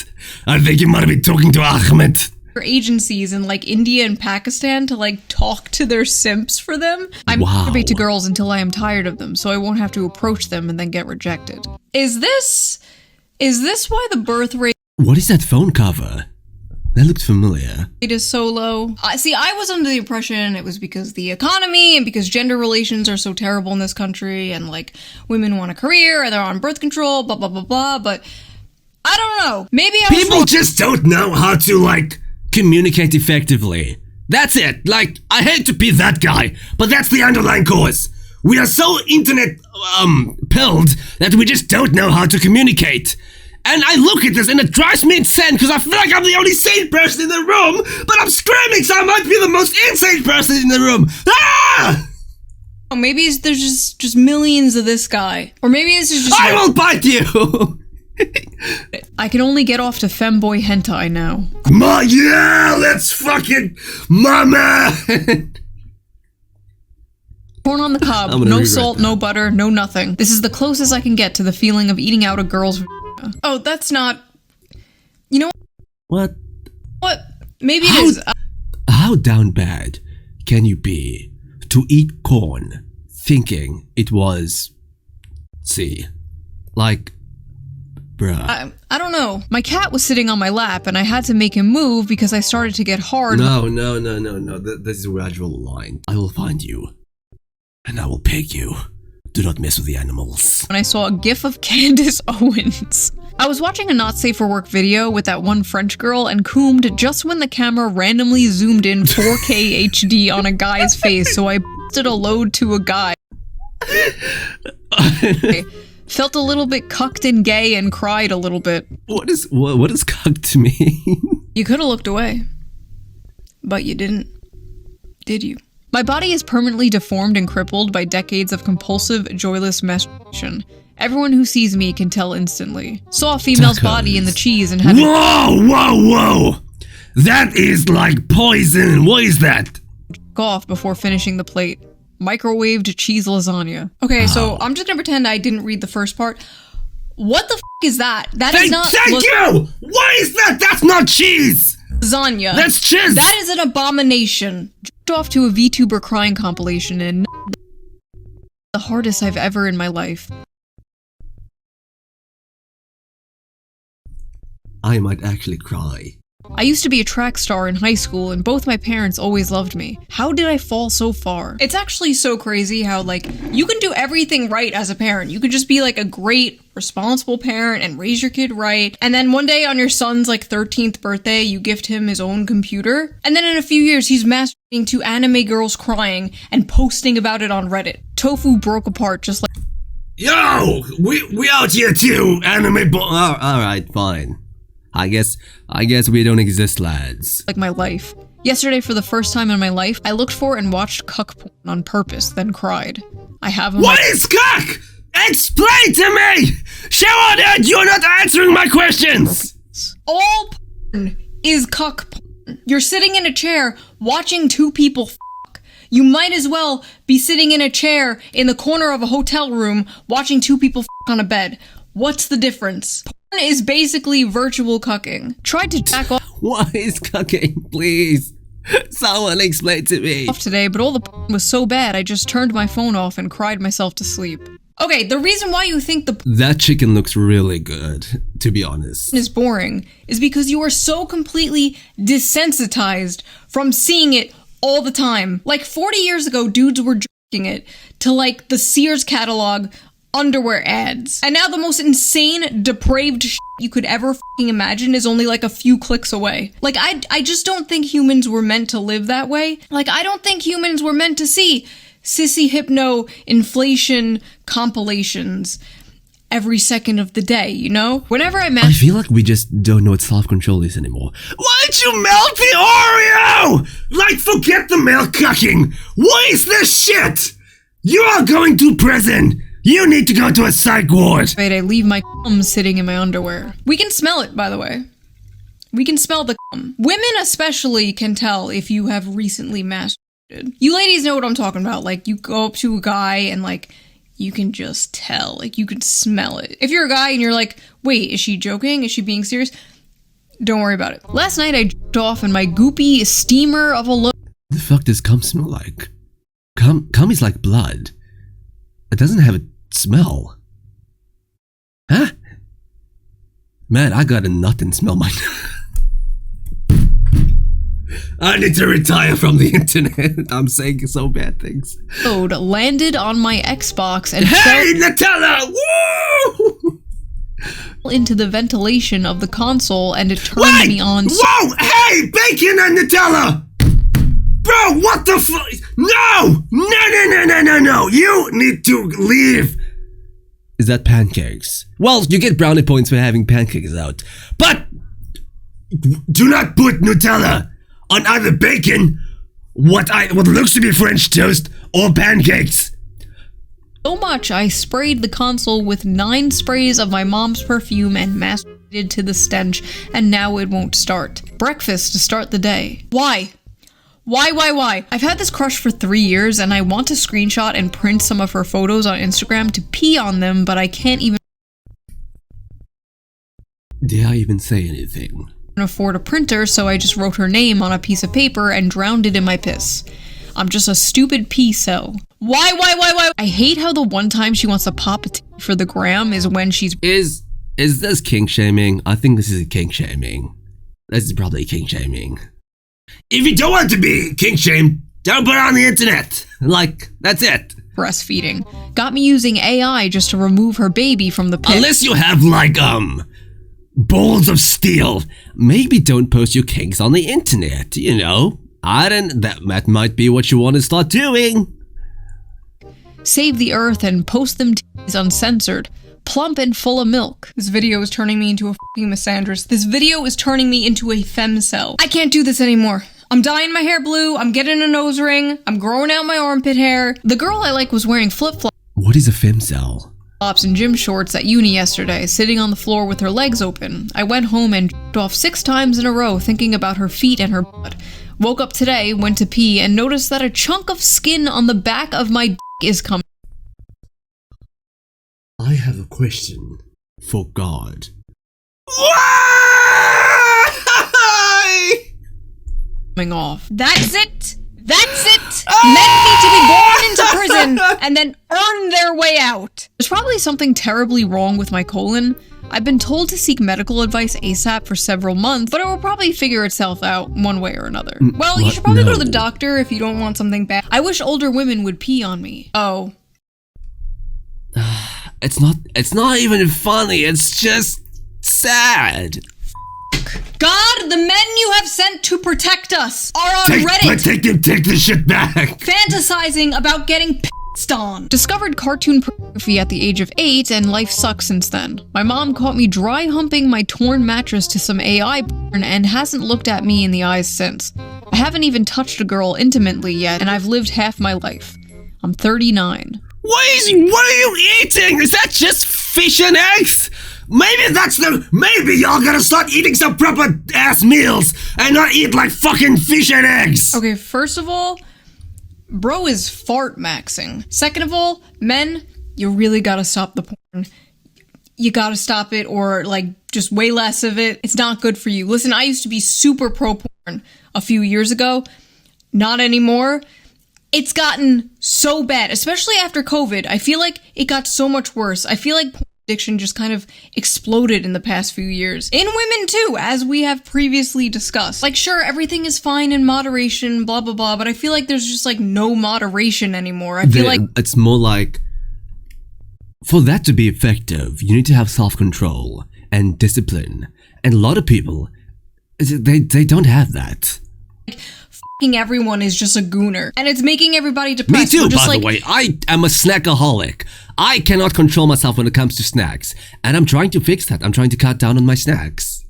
Speaker 2: I think you might have been talking to Ahmed.
Speaker 1: agencies in like India and Pakistan to like talk to their simps for them. I
Speaker 2: Wow.
Speaker 1: masturbate to girls until I am tired of them, so I won't have to approach them and then get rejected. Is this why the birth rate
Speaker 2: What is that phone cover? That looked familiar.
Speaker 1: is so low? See, I was under the impression it was because the economy and because gender relations are so terrible in this country and like women want a career and they're on birth control, blah blah blah blah, but I don't know. Maybe I was
Speaker 2: People
Speaker 1: wrong.
Speaker 2: just don't know how to, like, communicate effectively. That's it. Like, I hate to be that guy, but that's the underlying cause. We are so internet, pilled that we just don't know how to communicate. And I look at this and it drives me insane because I feel like I'm the only sane person in the room, but I'm screaming so I might be the most insane person in the room. Ah!
Speaker 1: Maybe there's just millions of this guy. Or maybe this is just
Speaker 2: I will bite you!
Speaker 1: I can only get off to femboy hentai now.
Speaker 2: Yeah, let's fucking, mama!
Speaker 1: Corn on the cob,
Speaker 2: I'm gonna
Speaker 1: no
Speaker 2: regret
Speaker 1: salt,
Speaker 2: that.
Speaker 1: no butter, no nothing. This is the closest I can get to the feeling of eating out a girl's vagina. Oh, that's not... You know
Speaker 2: What?
Speaker 1: what? Maybe it is.
Speaker 2: How down bad can you be to eat corn thinking it was... See, like... Bruh.
Speaker 1: I don't know. My cat was sitting on my lap and I had to make him move because I started to get hard.
Speaker 2: No. This is where I draw the line. I will find you. And I will peg you. Do not mess with the animals.
Speaker 1: When I saw a gif of Candace Owens. I was watching a not safe for work video with that one French girl and coomed just when the camera randomly zoomed in 4K HD on a guy's face, so I busted a load to a guy. Felt a little bit cucked and gay and cried a little bit.
Speaker 2: What does cucked mean?
Speaker 1: You could have looked away. But you didn't. Did you? My body is permanently deformed and crippled by decades of compulsive, joyless masturbation. Everyone who sees me can tell instantly. Saw a female's body in the cheese and had to
Speaker 2: Whoa! That is like poison. What is that?
Speaker 1: go off before finishing the plate. Microwaved cheese lasagna. Okay, so I'm just gonna pretend I didn't read the first part. What the f*** is that? That is not
Speaker 2: Thank you! What is that? That's not cheese!
Speaker 1: lasagna.
Speaker 2: That's cheese!
Speaker 1: That is an abomination. Jerked off to a Vtuber crying compilation and the hardest I've ever in my life.
Speaker 2: I might actually cry.
Speaker 1: I used to be a track star in high school and both my parents always loved me. How did I fall so far? It's actually so crazy how, like, you can do everything right as a parent. You could just be like a great, responsible parent and raise your kid right. And then one day on your son's like 13th birthday, you gift him his own computer. And then in a few years, he's masturbating to anime girls crying and posting about it on Reddit. Tofu broke apart just like—
Speaker 2: Yo, we out here too, anime alright, fine. I guess we don't exist, lads.
Speaker 1: like my life. Yesterday, for the first time in my life, I looked for and watched cuck porn on purpose, then cried. I have—
Speaker 2: What is cuck? Explain to me! Shoe0nHead, you're not answering my questions!
Speaker 1: All porn is cuck porn. You're sitting in a chair watching two people fuck. You might as well be sitting in a chair in the corner of a hotel room watching two people fuck on a bed. What's the difference? Porn is basically virtual cucking. Tried to jack
Speaker 2: What is cucking, please? Someone explain to me.
Speaker 1: off today, but all the porn was so bad I just turned my phone off and cried myself to sleep. Okay, the reason why you think the porn
Speaker 2: That chicken looks really good, to be honest.
Speaker 1: is boring is because you are so completely desensitized from seeing it all the time. Like 40 years ago, dudes were jerking it to like the Sears catalog underwear ads. And now the most insane, depraved shit you could ever fucking imagine is only like a few clicks away. Like, I just don't think humans were meant to live that way. Like, I don't think humans were meant to see sissy hypno inflation compilations every second of the day, you know? Whenever
Speaker 2: I feel like we just don't know what self-control is anymore. Why'd you melt the Oreo? Like, forget the milk cucking. What is this shit? You are going to prison. You need to go to a psych ward.
Speaker 1: I leave my cum sitting in my underwear. We can smell it, by the way. We can smell the cum. Women especially can tell if you have recently masturbated. You ladies know what I'm talking about. Like, you go up to a guy and, like, you can just tell. Like, you can smell it. If you're a guy and you're like, wait, is she joking? Is she being serious? Don't worry about it. Last night I jerked off in my goopy steamer of a load.
Speaker 2: The fuck does cum smell like? Cum is like blood. It doesn't have a smell. Huh? Man, I got a nut and smell my I need to retire from the internet. I'm saying so bad things.
Speaker 1: Landed on my Xbox and
Speaker 2: Hey, Nutella! Woo!
Speaker 1: fell into the ventilation of the console and it turned me on.
Speaker 2: Whoa! Hey, bacon and Nutella! Bro, what the fuck? No! No! You need to leave. Is that pancakes? Well, you get brownie points for having pancakes out. But do not put Nutella on either bacon, what looks to be French toast, or pancakes.
Speaker 1: So much I sprayed the console with 9 sprays of my mom's perfume and masturbated to the stench, and now it won't start. Breakfast to start the day. Why? Why? I've had this crush for 3 years and I want to screenshot and print some of her photos on Instagram to pee on them, but I can't even
Speaker 2: Did I even say anything?
Speaker 1: afford a printer, so I just wrote her name on a piece of paper and drowned it in my piss. I'm just a stupid pee cell. Why? I hate how the one time she wants to pop a titty for the gram is when she's—
Speaker 2: Is this kink shaming? I think this is kink shaming. This is probably kink shaming. If you don't want to be kink shamed, don't put it on the internet. Like, that's it.
Speaker 1: breastfeeding. Got me using AI just to remove her baby from the pit.
Speaker 2: Unless you have, like, balls of steel. Maybe don't post your kinks on the internet, you know? That might be what you want to start doing.
Speaker 1: Save the earth and post them titties uncensored. Plump and full of milk. This video is turning me into a fucking misandrist. This video is turning me into a femcel. I can't do this anymore. I'm dyeing my hair blue, I'm getting a nose ring, I'm growing out my armpit hair. The girl I like was wearing flip-flops.
Speaker 2: What is a femcel?
Speaker 1: And gym shorts at uni yesterday, sitting on the floor with her legs open. I went home and jerked off 6 times in a row thinking about her feet and her butt. Woke up today, went to pee, and noticed that a chunk of skin on the back of my dick is coming.
Speaker 2: I have a question for God.
Speaker 1: Off. That's it! That's it! Men need to be born into prison and then earn their way out. There's probably something terribly wrong with my colon, I've been told to seek medical advice ASAP for several months, but it will probably figure itself out one way or another. Well, you
Speaker 2: What?
Speaker 1: should probably go to the
Speaker 2: No.
Speaker 1: doctor if you don't want something bad. I wish older women would pee on me. Oh.
Speaker 2: It's not even funny, it's just sad.
Speaker 1: God, the men you have sent to protect us are on Reddit
Speaker 2: Take the shit back.
Speaker 1: fantasizing about getting pissed on. Discovered cartoon pornography at the age of 8 and life sucks since then. My mom caught me dry humping my torn mattress to some AI porn and hasn't looked at me in the eyes since. I haven't even touched a girl intimately yet and I've lived half my life. I'm 39.
Speaker 2: What are you eating? Is that just fish and eggs? Maybe y'all gotta start eating some proper ass meals and not eat like fucking fish and eggs.
Speaker 1: Okay, first of all, bro is fart maxing. Second of all, men, you really gotta stop the porn. You gotta stop it or like just way less of it. It's not good for you. Listen, I used to be super pro porn a few years ago. Not anymore. It's gotten so bad, especially after COVID. I feel like it got so much worse. I feel like porn addiction just kind of exploded in the past few years. In women too, as we have previously discussed. Like, sure, everything is fine in moderation, blah, blah, blah, but I feel like there's just like no moderation anymore. I feel like
Speaker 2: it's more like, for that to be effective, you need to have self-control and discipline. And a lot of people, they don't have that.
Speaker 1: f***ing everyone is just a gooner. And it's making everybody
Speaker 2: Me
Speaker 1: depressed.
Speaker 2: too,
Speaker 1: We're just
Speaker 2: by
Speaker 1: like,
Speaker 2: the way. I am a snackaholic. I cannot control myself when it comes to snacks. And I'm trying to fix that. I'm trying to cut down on my snacks.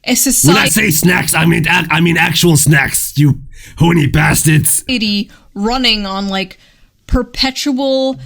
Speaker 1: a
Speaker 2: When I say snacks, I mean actual snacks, you horny bastards.
Speaker 1: society running on like perpetual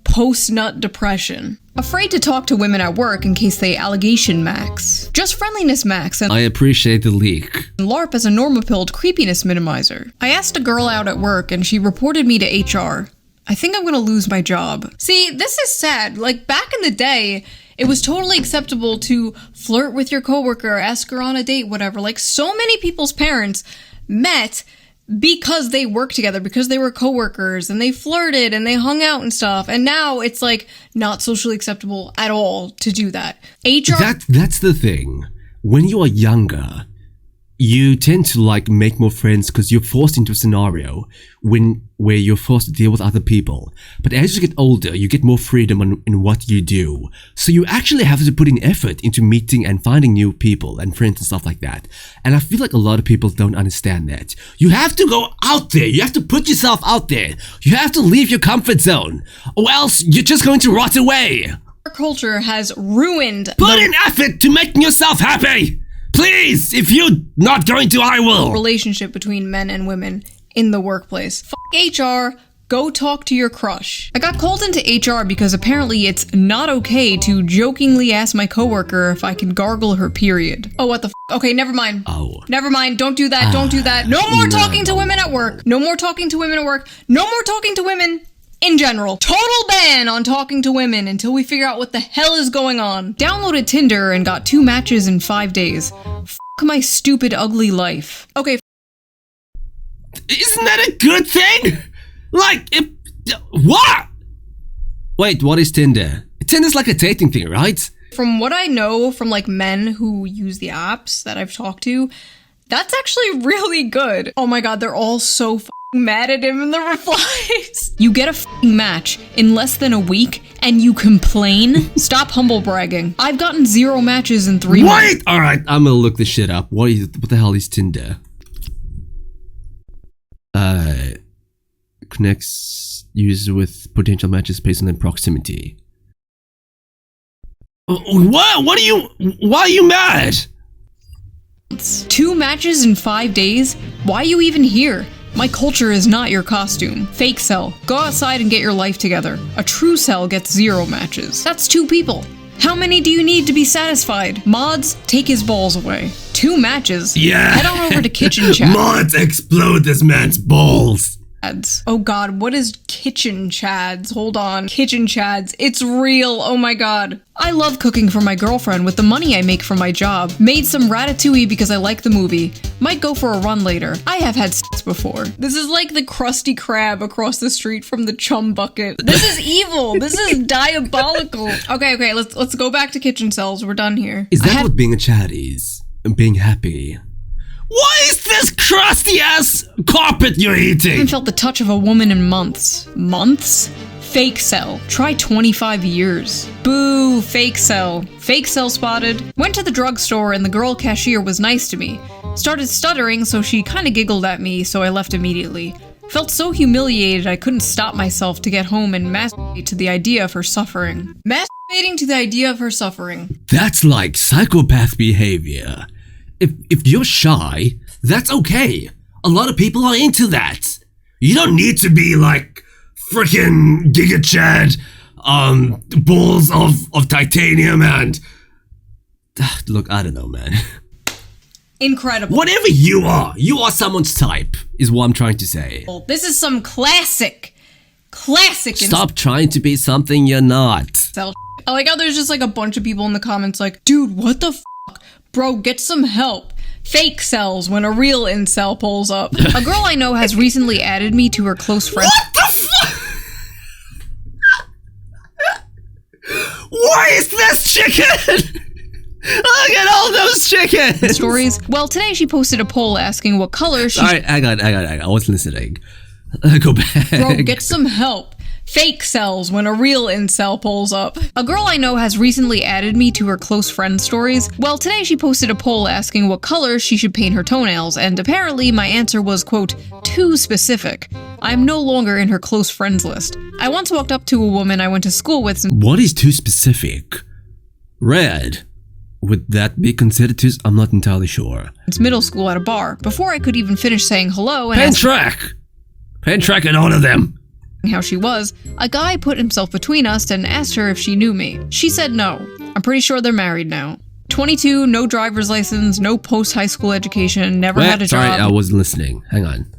Speaker 1: post-nut depression. Afraid to talk to women at work in case they allegation max. Just friendliness max and
Speaker 2: I appreciate the leak.
Speaker 1: LARP as a normapilled creepiness minimizer. I asked a girl out at work and she reported me to HR. I think I'm gonna lose my job. See, this is sad. Like, back in the day, it was totally acceptable to flirt with your coworker, ask her on a date, whatever. Like, so many people's parents met because they worked together, because they were coworkers, and they flirted and they hung out and stuff. And now it's like not socially acceptable at all to do that. HR
Speaker 2: That's the thing. When you are younger, you tend to like make more friends because you're forced into a scenario where you're forced to deal with other people. But as you get older, you get more freedom in what you do. So you actually have to put in effort into meeting and finding new people and friends and stuff like that. And I feel like a lot of people don't understand that. You have to go out there. You have to put yourself out there. You have to leave your comfort zone, or else you're just going to rot away.
Speaker 1: culture has ruined
Speaker 2: Put in effort to making yourself happy. Please, if you're not going to, I will.
Speaker 1: relationship between men and women in the workplace. HR, go talk to your crush. I got called into HR because apparently it's not okay to jokingly ask my coworker if I can gargle her period. Oh, what the Okay, never mind.
Speaker 2: Oh.
Speaker 1: Never mind, don't do that, don't do that. No more talking to women at work. No more talking to women at work. No more talking to women in general. Total ban on talking to women until we figure out what the hell is going on. Downloaded Tinder and got 2 matches in 5 days. F*** my stupid, ugly life. Okay,
Speaker 2: Isn't that a good thing? Like, if... What? Wait, what is Tinder? Tinder's like a dating thing, right?
Speaker 1: from what I know from like men who use the apps that I've talked to, that's actually really good. Oh my god, they're all so mad at him in the replies. You get a match in less than a week and you complain? Stop humble bragging. I've gotten 0 matches in 3 months.
Speaker 2: Wait! Alright, I'm gonna look this shit up. What the hell is Tinder? Connects users with potential matches based on their proximity. What? Why are you mad?
Speaker 1: 2 matches in 5 days? Why are you even here? My culture is not your costume. Fake cell. Go outside and get your life together. A true cell gets 0 matches. That's 2 people. How many do you need to be satisfied? Mods, take his balls away. 2 matches?
Speaker 2: Yeah.
Speaker 1: Head on over to kitchen chat.
Speaker 2: Mods explode this man's balls.
Speaker 1: chads. Oh god, what is kitchen chads? Hold on. Kitchen chads. It's real. Oh my god. I love cooking for my girlfriend with the money I make from my job. Made some ratatouille because I like the movie. Might go for a run later. I have had sex before. This is like the Krusty Krab across the street from the chum bucket. This is evil. This is diabolical. Okay, let's go back to kitchen cells. We're done here.
Speaker 2: Is that what being a chat is? Being happy? What is this crusty ass carpet you're
Speaker 1: I
Speaker 2: eating?
Speaker 1: haven't felt the touch of a woman in months. Months? Fake cell. Try 25 years. Boo, fake cell. Fake cell spotted. Went to the drugstore and the girl cashier was nice to me. Started stuttering, so she kinda giggled at me, so I left immediately. Felt so humiliated I couldn't stop myself to get home and masturbate to the idea of her suffering. Masturbating to the idea of her suffering.
Speaker 2: That's like psychopath behavior. If you're shy, that's okay. A lot of people are into that. You don't need to be like frickin' Giga Chad, balls of titanium and... Look, I don't know, man.
Speaker 1: Incredible.
Speaker 2: Whatever you are someone's type, is what I'm trying to say.
Speaker 1: This is some classic
Speaker 2: Stop trying to be something you're not.
Speaker 1: incel. I like how there's just like a bunch of people in the comments like, dude, what the fuck? Bro, get some help. Fake cells when a real incel pulls up. A girl I know has recently added me to her close friends.
Speaker 2: What the fuck? Why is this chicken? Look at all those chickens!
Speaker 1: Stories. Well, today she posted a poll asking what color she
Speaker 2: Alright, I got. I was listening. Go back.
Speaker 1: Bro, get some help. Fake cells when a real incel pulls up. A girl I know has recently added me to her close friend stories. Well, today she posted a poll asking what color she should paint her toenails, and apparently my answer was, quote, too specific. I'm no longer in her close friends list. I once walked up to a woman I went to school with and
Speaker 2: What is too specific? Red. Would that be considered too? I'm not entirely sure.
Speaker 1: since middle school at a bar, before I could even finish saying hello and
Speaker 2: Pen track and all of them.
Speaker 1: how she was, a guy put himself between us and asked her if she knew me. She said no. I'm pretty sure they're married now. 22, no driver's license, no post-high school education, never had a
Speaker 2: Sorry,
Speaker 1: job.
Speaker 2: I wasn't listening. Hang on.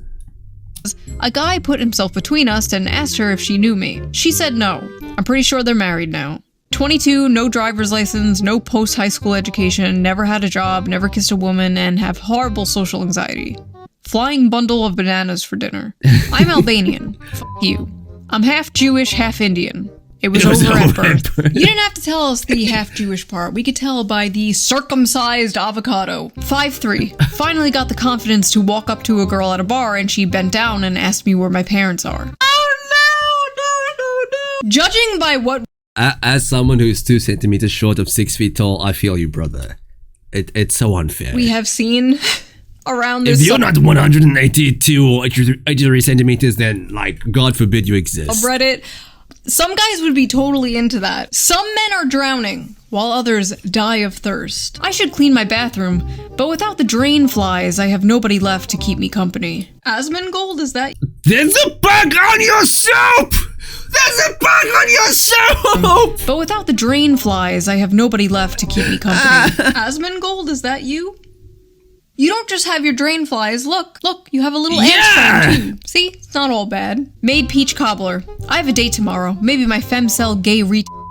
Speaker 1: A guy put himself between us and asked her if she knew me. She said no. I'm pretty sure they're married now. 22, no driver's license, no post-high school education, never had a job, never kissed a woman, and have horrible social anxiety. Flying bundle of bananas for dinner. I'm Albanian. F*** you. I'm half Jewish, half Indian. It was over at birth. You didn't have to tell us the half Jewish part. We could tell by the circumcised avocado. 5'3". Finally got the confidence to walk up to a girl at a bar and she bent down and asked me where my parents are. Oh no. Judging by what
Speaker 2: As someone who is 2 centimeters short of 6 feet tall, I feel you, brother. It's so unfair.
Speaker 1: we have seen around this
Speaker 2: If you're not 182 or 83 centimeters, then, like, God forbid you exist.
Speaker 1: subreddit, some guys would be totally into that. Some men are drowning, while others die of thirst. I should clean my bathroom, but without the drain flies, I have nobody left to keep me company. Asmongold, is that
Speaker 2: There's a bug on your soup! There's a bug on your soup!
Speaker 1: But without the drain flies, I have nobody left to keep me company. Asmongold, is that you? You don't just have your drain flies. Look, you have a little
Speaker 2: Yeah!
Speaker 1: ant farm too. See, it's not all bad. Made peach cobbler. I have a date tomorrow. Maybe my femcel gay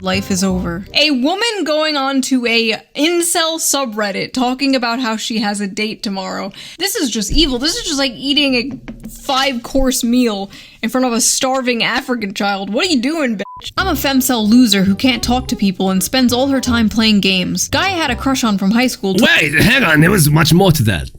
Speaker 1: life is over. A woman going on to a incel subreddit talking about how she has a date tomorrow. This is just evil. This is just like eating a 5-course meal in front of a starving African child. What are you doing, bitch? I'm a femcel loser who can't talk to people and spends all her time playing games. Guy I had a crush on from high school.
Speaker 2: Wait, hang on, there was much more to that.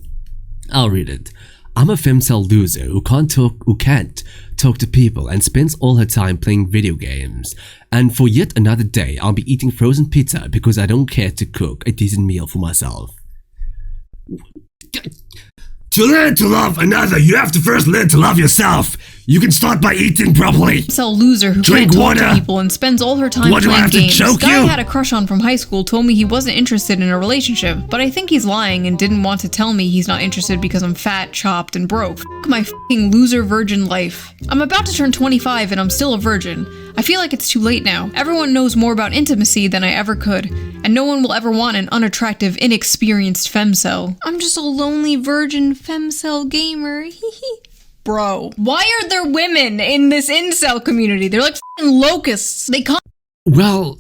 Speaker 2: I'll read it. I'm a femcel loser who can't talk to people and spends all her time playing video games. And for yet another day, I'll be eating frozen pizza because I don't care to cook a decent meal for myself. To learn to love another, you have to first learn to love yourself. You can start by eating properly.
Speaker 1: Femcel loser who
Speaker 2: Drink
Speaker 1: can't
Speaker 2: water.
Speaker 1: talk to people and spends all her time
Speaker 2: What, do I
Speaker 1: playing
Speaker 2: have to
Speaker 1: games.
Speaker 2: choke
Speaker 1: Guy
Speaker 2: you?
Speaker 1: I had a crush on from high school told me he wasn't interested in a relationship, but I think he's lying and didn't want to tell me he's not interested because I'm fat, chopped, and broke. F*** my f***ing loser virgin life. I'm about to turn 25 and I'm still a virgin. I feel like it's too late now. Everyone knows more about intimacy than I ever could, and no one will ever want an unattractive, inexperienced femcel. I'm just a lonely virgin femcel gamer. Bro, why are there women in this incel community? They're like f***ing locusts. They come
Speaker 2: Well,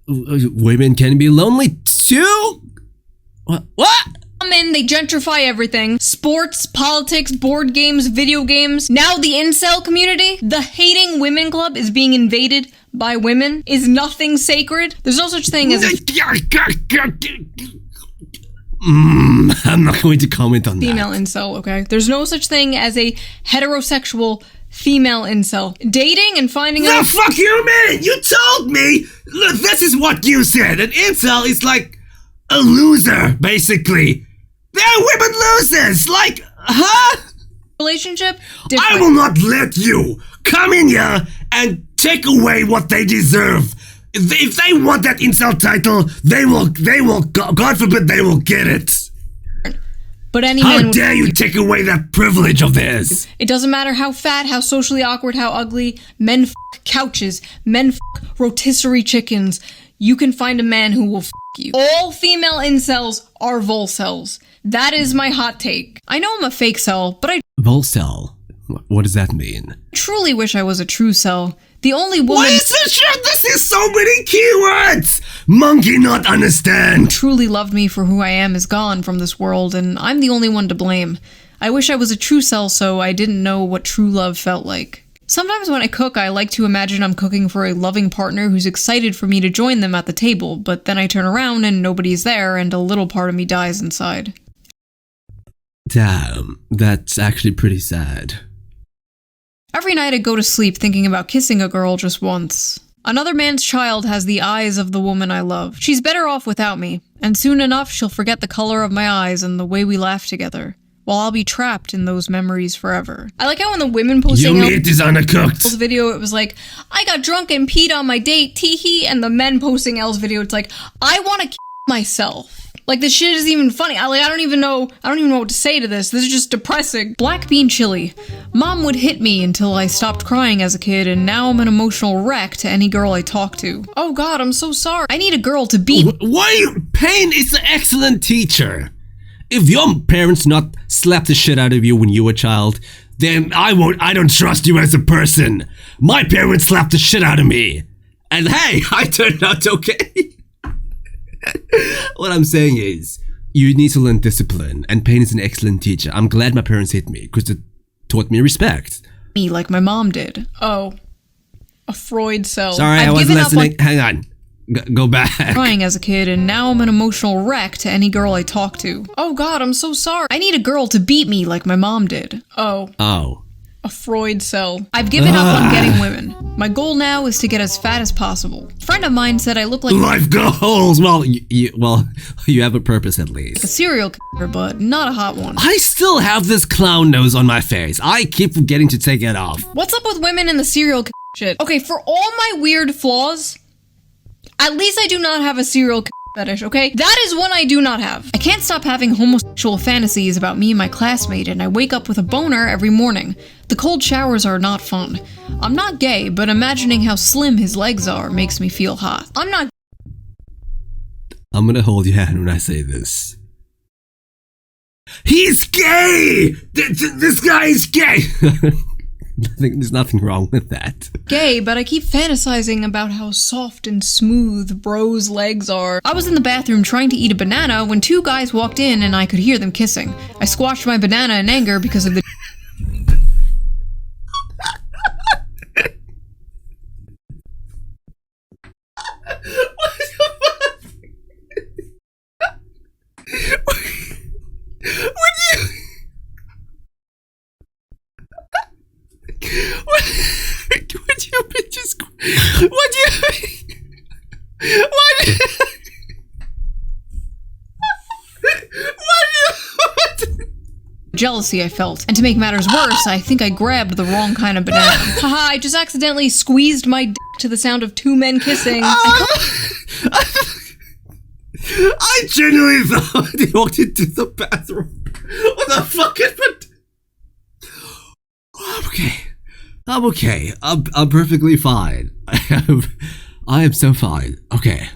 Speaker 2: women can be lonely too? What?
Speaker 1: in, they gentrify everything. Sports, politics, board games, video games. Now the incel community, the hating women club is being invaded by women. Is nothing sacred? There's no such thing as a
Speaker 2: I'm not going to comment on
Speaker 1: female
Speaker 2: that.
Speaker 1: incel, okay? There's no such thing as a heterosexual female incel. Dating and finding
Speaker 2: The
Speaker 1: out-
Speaker 2: fuck you mean? You told me! Look, this is what you said. An incel is like a loser, basically. They're women losers! Like, huh?
Speaker 1: relationship,
Speaker 2: I
Speaker 1: different.
Speaker 2: will not let you come in here and take away what they deserve. If they want that incel title, they will, God forbid they will get it.
Speaker 1: But any man
Speaker 2: How
Speaker 1: would-
Speaker 2: dare you take away that privilege of theirs?
Speaker 1: It doesn't matter how fat, how socially awkward, how ugly. Men f*** couches. Men f*** rotisserie chickens. You can find a man who will f*** you. All female incels are volcels. That is my hot take. I know I'm a fake cell, but I
Speaker 2: Volcel? What does that mean?
Speaker 1: truly wish I was a true cell. The only woman
Speaker 2: What is this shit? This is so many keywords! Monkey not understand!
Speaker 1: truly loved me for who I am is gone from this world, and I'm the only one to blame. I wish I was a true cell so I didn't know what true love felt like. Sometimes when I cook, I like to imagine I'm cooking for a loving partner who's excited for me to join them at the table, but then I turn around and nobody's there and a little part of me dies inside.
Speaker 2: Damn, that's actually pretty sad.
Speaker 1: Every night I go to sleep thinking about kissing a girl just once. Another man's child has the eyes of the woman I love. She's better off without me, and soon enough she'll forget the color of my eyes and the way we laughed together, while I'll be trapped in those memories forever. I like how when the women posting
Speaker 2: Your meat is undercooked.
Speaker 1: Elle's video, it was like, I got drunk and peed on my date, teehee, and the men posting Elle's video, it's like, I want to myself. Like, this shit isn't even funny. I don't even know what to say to this. This is just depressing. Black bean chili. Mom would hit me until I stopped crying as a kid, and now I'm an emotional wreck to any girl I talk to. Oh god, I'm so sorry. I need a girl to beat.
Speaker 2: Why? Pain is an excellent teacher. If your parents not slapped the shit out of you when you were a child, then I don't trust you as a person. My parents slapped the shit out of me. And hey, I turned out okay. What I'm saying is, you need to learn discipline, and pain is an excellent teacher. I'm glad my parents hit me, because it taught me respect.
Speaker 1: Me like my mom did. Oh. A Freud cell.
Speaker 2: Sorry, I wasn't listening. Hang on. Go back.
Speaker 1: Crying as a kid, and now I'm an emotional wreck to any girl I talk to. Oh god, I'm so sorry. I need a girl to beat me like my mom did. Oh.
Speaker 2: Oh.
Speaker 1: A Freud cell. I've given up on getting women. My goal now is to get as fat as possible. A friend of mine said I look like
Speaker 2: Life goals! Well, you have a purpose at
Speaker 1: a
Speaker 2: least.
Speaker 1: serial killer, but not a hot one.
Speaker 2: I still have this clown nose on my face. I keep forgetting to take it off.
Speaker 1: What's up with women and the serial killer shit? Okay, for all my weird flaws, at least I do not have a serial killer fetish, okay? That is one I do not have. I can't stop having homosexual fantasies about me and my classmate, and I wake up with a boner every morning. The cold showers are not fun. I'm not gay, but imagining how slim his legs are makes me feel hot.
Speaker 2: I'm gonna hold your hand when I say this. He's gay! This guy is gay! There's nothing wrong with that.
Speaker 1: Gay, but I keep fantasizing about how soft and smooth bros' legs are. I was in the bathroom trying to eat a banana when two guys walked in and I could hear them kissing. I squashed my banana in anger because of the jealousy I felt. And to make matters worse, I think I grabbed the wrong kind of banana. Haha, I just accidentally squeezed my dick to the sound of two men kissing.
Speaker 2: I genuinely thought he walked into the bathroom. What the fuck is it? I'm okay. I'm okay. I'm perfectly fine. I am so fine. Okay.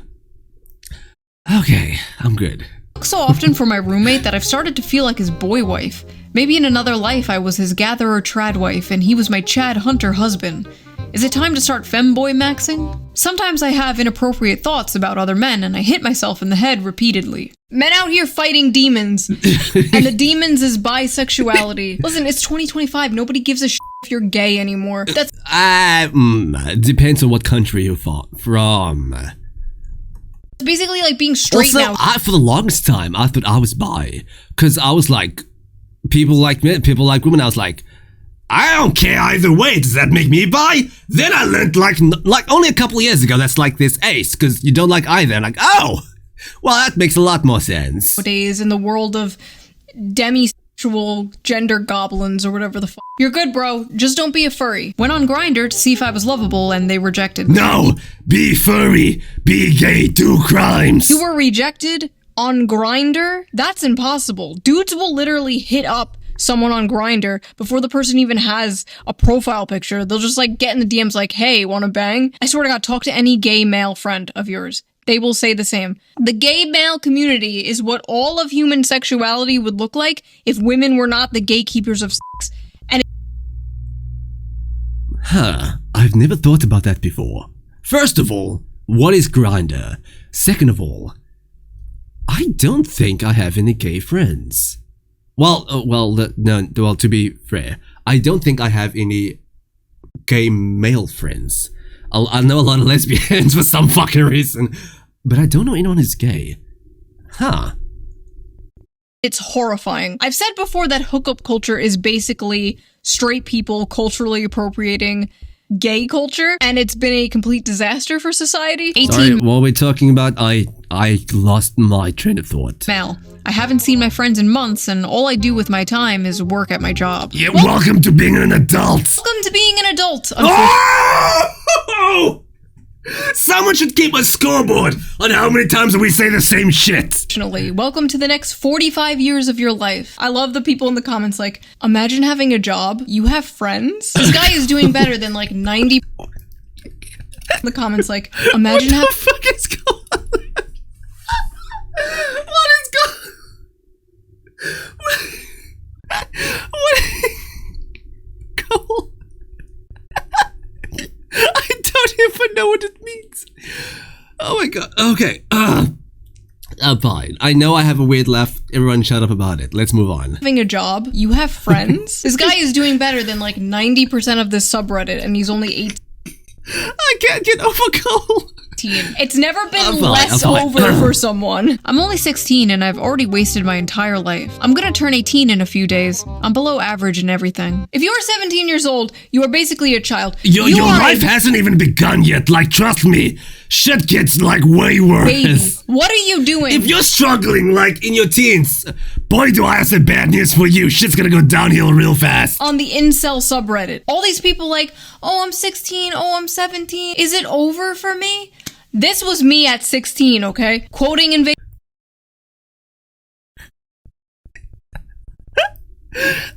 Speaker 2: Okay, I'm good.
Speaker 1: so often for my roommate that I've started to feel like his boy wife. Maybe in another life I was his gatherer trad wife and he was my Chad Hunter husband. Is it time to start femboy maxing? Sometimes I have inappropriate thoughts about other men and I hit myself in the head repeatedly. Men out here fighting demons, and the demons is bisexuality. Listen, it's 2025, nobody gives a shit if you're gay anymore. That's
Speaker 2: depends on what country you're from.
Speaker 1: basically like being straight now.
Speaker 2: For the longest time, I thought I was bi, because I was like, people like men, people like women, I was like, I don't care either way, does that make me bi? Then I learned like only a couple of years ago, that's like this ace, because you don't like either. I'm like, oh, well that makes a lot more sense.
Speaker 1: Nowadays in the world of demisexual gender goblins or whatever the fuck. You're good, bro, just don't be a furry. Went on Grindr to see if I was lovable and they rejected me.
Speaker 2: No, be furry, be gay, do crimes.
Speaker 1: You were rejected on Grindr? That's impossible. Dudes will literally hit up someone on Grindr before the person even has a profile picture. They'll just like get in the DMs like, hey, wanna bang? I swear to God, talk to any gay male friend of yours. They will say the same. The gay male community is what all of human sexuality would look like if women were not the gatekeepers of sex. And
Speaker 2: I've never thought about that before. First of all, what is Grindr? Second of all, I don't think I have any gay friends. Well, to be fair, I don't think I have any gay male friends. I know a lot of lesbians for some fucking reason, but I don't know anyone who's gay.
Speaker 1: it's horrifying. I've said before that hookup culture is basically straight people culturally appropriating gay culture, and it's been a complete disaster for society.
Speaker 2: Sorry, what are we talking about? I lost my train of thought.
Speaker 1: Mal, I haven't seen my friends in months, and all I do with my time is work at my job.
Speaker 2: Yeah, welcome to being an adult.
Speaker 1: Welcome to being an adult.
Speaker 2: Oh! Someone should keep a scoreboard on how many times we say the same shit.
Speaker 1: Unfortunately, welcome to the next 45 years of your life. I love the people in the comments like, imagine having a job, you have friends. This guy is doing better than like 90. In the comments like, imagine
Speaker 2: what the fuck is going on? What is going? What? Go. I don't even know what it means. Oh my god. Okay. I'm fine. I know I have a weird laugh. Everyone shut up about it. Let's move on.
Speaker 1: Having a job, you have friends. This guy is doing better than like 90% of this subreddit, and he's only 18.
Speaker 2: I can't get over Cole.
Speaker 1: It's never been less over for someone. I'm only 16 and I've already wasted my entire life. I'm gonna turn 18 in a few days. I'm below average in everything. If you're 17 years old, you are basically a child.
Speaker 2: Your life hasn't even begun yet. Like, trust me, shit gets like way worse.
Speaker 1: Baby, what are you doing?
Speaker 2: If you're struggling like in your teens, boy do I have some bad news for you. Shit's gonna go downhill real fast.
Speaker 1: On the incel subreddit, all these people like, oh, I'm 16, oh, I'm 17. Is it over for me? This was me at 16, okay? Quoting in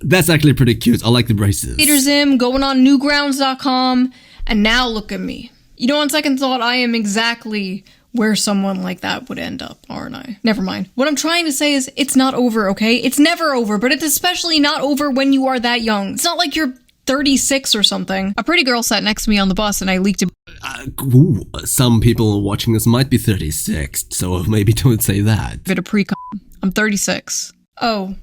Speaker 2: That's actually pretty cute. I like the braces.
Speaker 1: Zim, going on newgrounds.com, and now look at me. You know, on second thought, I am exactly where someone like that would end up, aren't I? Never mind. What I'm trying to say is, it's not over, okay? It's never over, but it's especially not over when you are that young. It's not like you're 36 or something. A pretty girl sat next to me on the bus and I leaked a
Speaker 2: some people watching this might be 36, so maybe don't say that.
Speaker 1: bit of pre-com. I'm 36. Oh.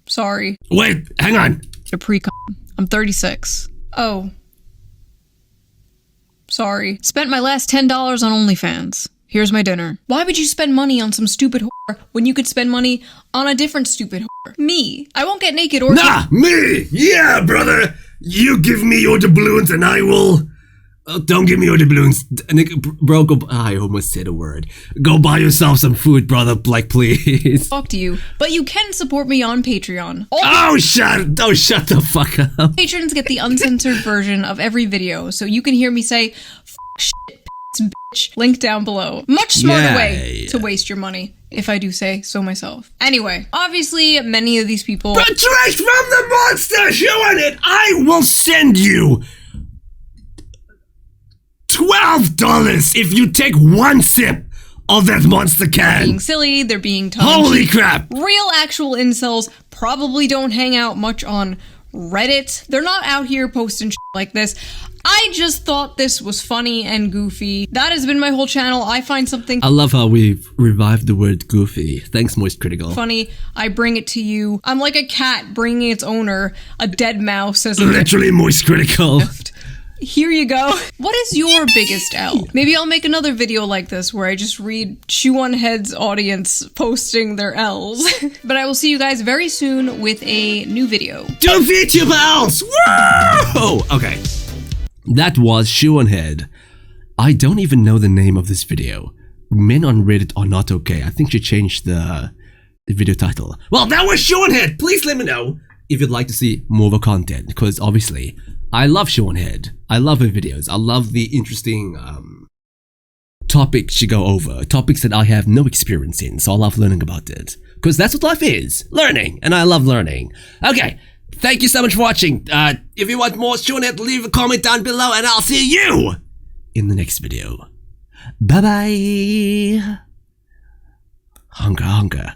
Speaker 1: Sorry.
Speaker 2: Wait, hang on.
Speaker 1: A pre-com. I'm 36. Oh. Sorry. Spent my last $10 on OnlyFans. Here's my dinner. Why would you spend money on some stupid whore when you could spend money on a different stupid whore? Me. I won't get naked or-
Speaker 2: Nah, me! Yeah, brother! You give me your doubloons and I will... don't give me your doubloons. Bro, go... I almost said a word. Go buy yourself some food, brother, like, please.
Speaker 1: Talk to you. But you can support me on Patreon.
Speaker 2: Shut the fuck up.
Speaker 1: Patrons get the uncensored version of every video, so you can hear me say, f shit, bitch, link down below. Much smarter way to waste your money, if I do say so myself. Anyway, obviously, many of these people-
Speaker 2: But direct from the monster, Shoe0nHead, I will send you $12 if you take one sip of that monster can.
Speaker 1: Being silly, they're being tongue
Speaker 2: Holy crap!
Speaker 1: Real actual incels probably don't hang out much on Reddit. They're not out here posting shit like this. I just thought this was funny and goofy. That has been my whole channel. I find something
Speaker 2: I love how we've revived the word goofy. Thanks, Moist Critical.
Speaker 1: funny, I bring it to you. I'm like a cat bringing its owner a dead mouse as a
Speaker 2: Literally Moist Critical.
Speaker 1: gift. Here you go. What is your biggest L? Maybe I'll make another video like this where I just read Shoe0nHead's audience posting their L's. But I will see you guys very soon with a new video.
Speaker 2: 2 VTuber L's! Whoa! Okay. That was Shoe0nHead. I don't even know the name of this video. Men on Reddit are not okay. I think she changed the video title. Well, that was Shoe0nHead! Please let me know if you'd like to see more of her content, because obviously, I love Shoe0nHead. I love her videos. I love the interesting topics she go over. Topics that I have no experience in, so I love learning about it. Because that's what life is. Learning. And I love learning. Okay. Thank you so much for watching. If you want more Shoe0nHead, leave a comment down below and I'll see you in the next video. Bye-bye. Hunker, hunker.